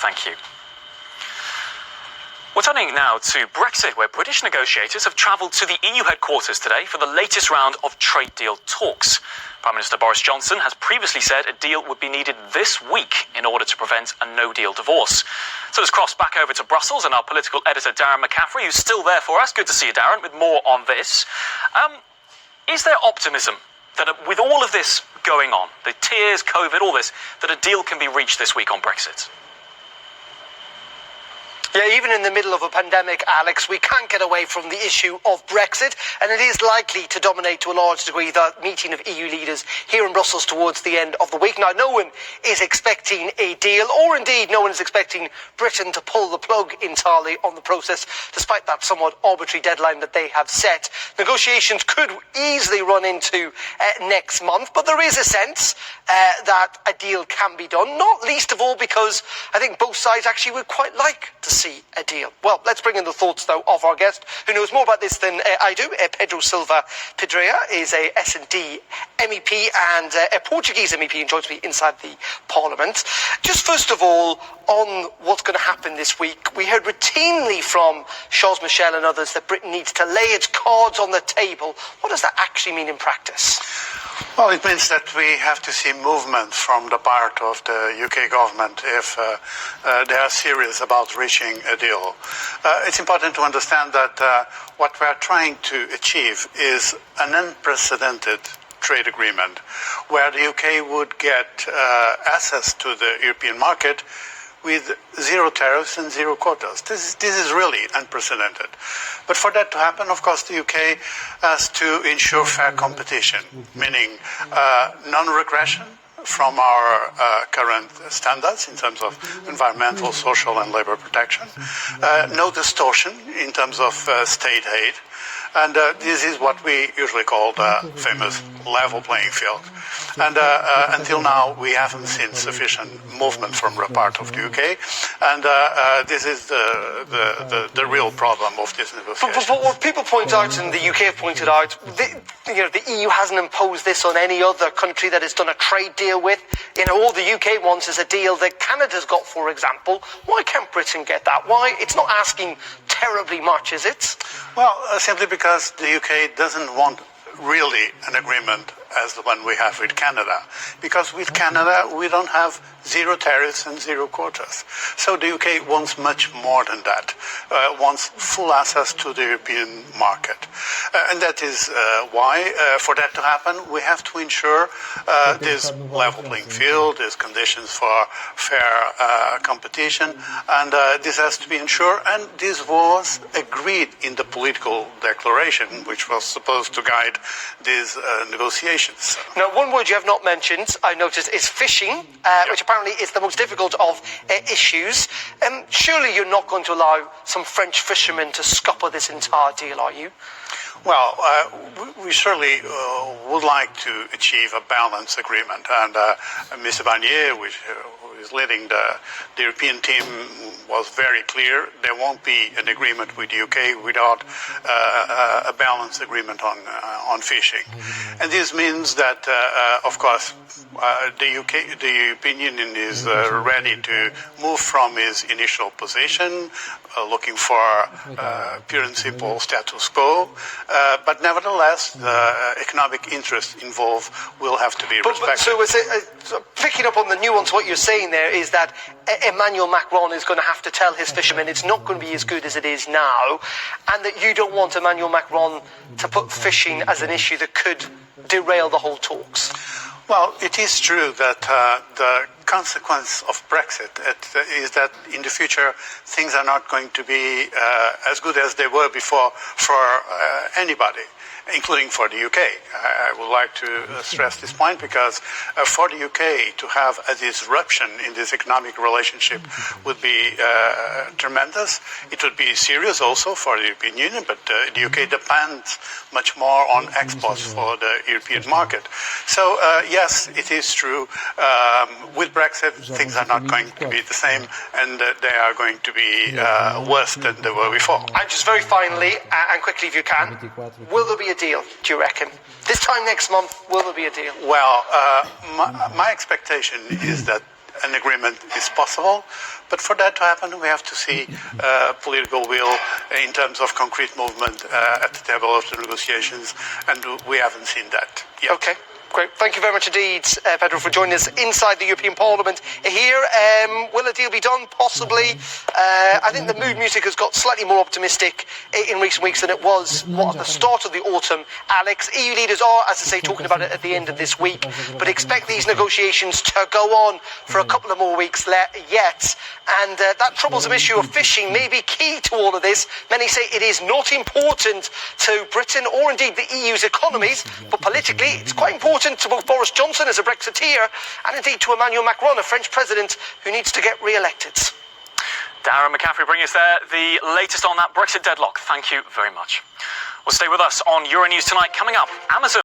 Thank you. We're turning now to Brexit, where British negotiators have travelled to the EU headquarters today for the latest round of trade deal talks. Prime Minister Boris Johnson has previously said a deal would be needed this week in order to prevent a no-deal divorce. So let's cross back over to Brussels and our political editor, Darren McCaffrey, who's still there for us. Good to see you, Darren, with more on this. Is there optimism that with all of this going on, the tears, COVID, all this, that a deal can be reached this week on Brexit? Yeah, even in the middle of a pandemic, Alex, we can't get away from the issue of Brexit, and it is likely to dominate to a large degree the meeting of EU leaders here in Brussels towards the end of the week. Now, no one is expecting a deal, or indeed no one is expecting Britain to pull the plug entirely on the process, despite that somewhat arbitrary deadline that they have set. Negotiations could easily run into next month, but there is a sense that a deal can be done, not least of all because I think both sides actually would quite like to see a deal. Well, let's bring in the thoughts, though, of our guest, who knows more about this than I do. Pedro Silva Pereira is a S&D MEP and a Portuguese MEP and joins me inside the Parliament. Just first of all, on what's going to happen this week, we heard routinely from Charles Michel and others that Britain needs to lay its cards on the table. What does that actually mean in practice? Well, it means that we have to see movement from the part of the UK government if they are serious about reaching a deal. It's important to understand that what we are trying to achieve is an unprecedented trade agreement where the UK would get access to the European market with zero tariffs and zero quotas. This is really unprecedented. But for that to happen, of course, the UK has to ensure fair competition, meaning non-regression from our current standards in terms of environmental, social and labour protection, no distortion in terms of state aid, and this is what we usually call the famous level playing field. And until now, we haven't seen sufficient movement from the part of the UK, and this is the real problem of this negotiation. But what people point out, and the UK have pointed out, the EU hasn't imposed this on any other country that it's done a trade deal with. All the UK wants is a deal that Canada's got, for example. Why can't Britain get that? Why? It's not asking terribly much, is it? Well, simply because the UK doesn't want really an agreement as the one we have with Canada. Because with Canada, we don't have zero tariffs and zero quotas. So the UK wants much more than that, wants full access to the European market. And that is why, for that to happen, we have to ensure this level playing field, these conditions for fair competition, and this has to be ensured. And this was agreed in the political declaration, which was supposed to guide these negotiations. Now, one word you have not mentioned, I noticed, is fishing, which apparently is the most difficult of issues. Surely you're not going to allow some French fishermen to scupper this entire deal, are you? Well, we certainly would like to achieve a balanced agreement, and Mr. Barnier, who is leading the European team, was very clear. There won't be an agreement with the UK without a balanced agreement on fishing. And this means that, of course, the European Union is ready to move from its initial position, looking for pure and simple status quo, but nevertheless, the economic interest involved will have to be respected. So picking up on the nuance, what you're saying there is that Emmanuel Macron is going to have to tell his fishermen it's not going to be as good as it is now, and that you don't want Emmanuel Macron to put fishing as an issue that could derail the whole talks. Well, it is true that the consequence of Brexit is that in the future things are not going to be as good as they were before for anybody, including for the UK. I would like to stress this point because for the UK to have a disruption in this economic relationship would be tremendous. It would be serious also for the European Union, but the UK depends much more on exports for the European market. So yes, it is true. With Brexit, things are not going to be the same, and they are going to be worse than they were before. And just very finally, and quickly if you can, will there be a deal, do you reckon? This time next month, will there be a deal? Well, my expectation is that an agreement is possible. But for that to happen, we have to see political will in terms of concrete movement at the table of the negotiations, and we haven't seen that yet. Okay. Great. Thank you very much indeed, Pedro, for joining us inside the European Parliament here. Will a deal be done? Possibly. I think the mood music has got slightly more optimistic in recent weeks than it was at the start of the autumn, Alex. EU leaders are, as I say, talking about it at the end of this week, but expect these negotiations to go on for a couple of more weeks yet. And that troublesome issue of fishing may be key to all of this. Many say it is not important to Britain or indeed the EU's economies, but politically it's quite important to both Boris Johnson as a Brexiteer and indeed to Emmanuel Macron, a French president who needs to get re-elected. Darren McCaffrey bringing us there the latest on that Brexit deadlock. Thank you very much. Well, stay with us on Euronews tonight. Coming up, Amazon